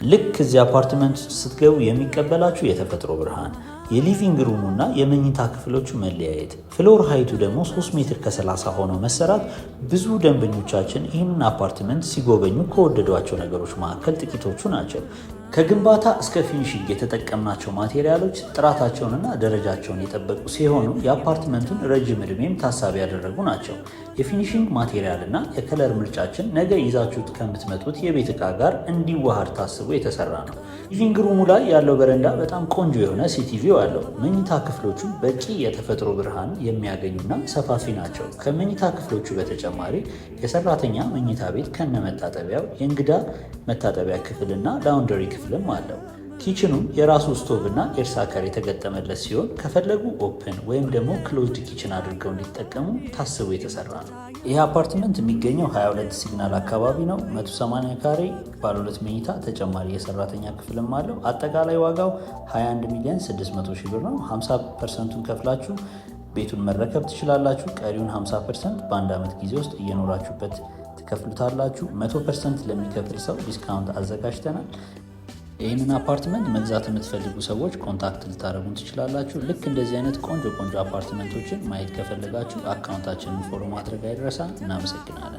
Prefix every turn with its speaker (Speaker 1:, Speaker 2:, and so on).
Speaker 1: ልክ እዚህ አፓርትመንት ስትገቡ የሚቀበላችሁ የተፈጥሮ ብርሃን፣ የሊቪንግ ሩሙና የመኝታ ክፍሎቹ መለያየት፣ ፍሎር ሃይቱ ደግሞ 3 ሜትር ከ30 ሆኖ መሰራት ብዙ ደንበኞቻችን ይህንን አፓርትመንት ሲጎበኙ ከወደዷቸው ነገሮች መካከል ጥቂቶቹ ናቸው። ከግንባታ እስከ ፊኒሽንግ የተጠቀምናቸው ማቴሪያሎች ጥራታቸውንና ደረጃቸውን የጠበቁ ሲሆኑ የአፓርትመንቱን ረጅም ዕድሜም ታሳቢ ያደረጉ ናቸው። የፊኒሽንግ ማቴሪያል እና የከለር ምርጫችን ነገ ይዛችሁት ከምትመጡት የቤት ዕቃ ጋር እንዲዋሃድ ታስቦ የተሰራ ነው። ሊቪንግ ሩሙ ላይ ያለው በረንዳ በጣም ቆንጆ የሆነ ሲቲቪው አለው። መኝታ ክፍሎቹ በቂ የተፈጥሮ ብርሃን የሚያገኙና ሰፋፊ ናቸው። ከመኝታ ክፍሎቹ በተጨማሪ የሰራተኛ መኝታ ቤት ከነመታጠቢያው፣ የእንግዳ መታጠቢያ ክፍልና ላውንደሪ ክፍልም አለው። ኪችኑም የራሱ ስቶቭ እና ኤርሳከር የተገጠመለት ሲሆን ከፈለጉ ኦፕን ወይም ደግሞ ክሎዝድ ኪችን አድርገው እንዲጠቀሙ ታስቦ የተሰራ ነው። ይህ አፓርትመንት የሚገኘው 22 ሲግናል አካባቢ ነው። 180 ካሬ ባለ 2 መኝታ ተጨማሪ የሰራተኛ ክፍልም አለው። አጠቃላይ ዋጋው 21,600,000 ብር ነው። 50%ቱን ከፍላችሁ ቤቱን መረከብ ትችላላችሁ። ቀሪውን 50% በአንድ ዓመት ጊዜ ውስጥ እየኖራችሁበት ትከፍሉታላችሁ። 100% ለሚከፍል ሰው ዲስካውንት አዘጋጅተናል። ይህንን አፓርትመንት መግዛት የምትፈልጉ ሰዎች ኮንታክት ልታደርጉን ትችላላችሁ። ልክ እንደዚህ አይነት ቆንጆ አፓርትመንቶችን ማየት ከፈለጋችሁ አካውንታችንን ፎሎ ማድረግ አይረሳ። እናመሰግናለን።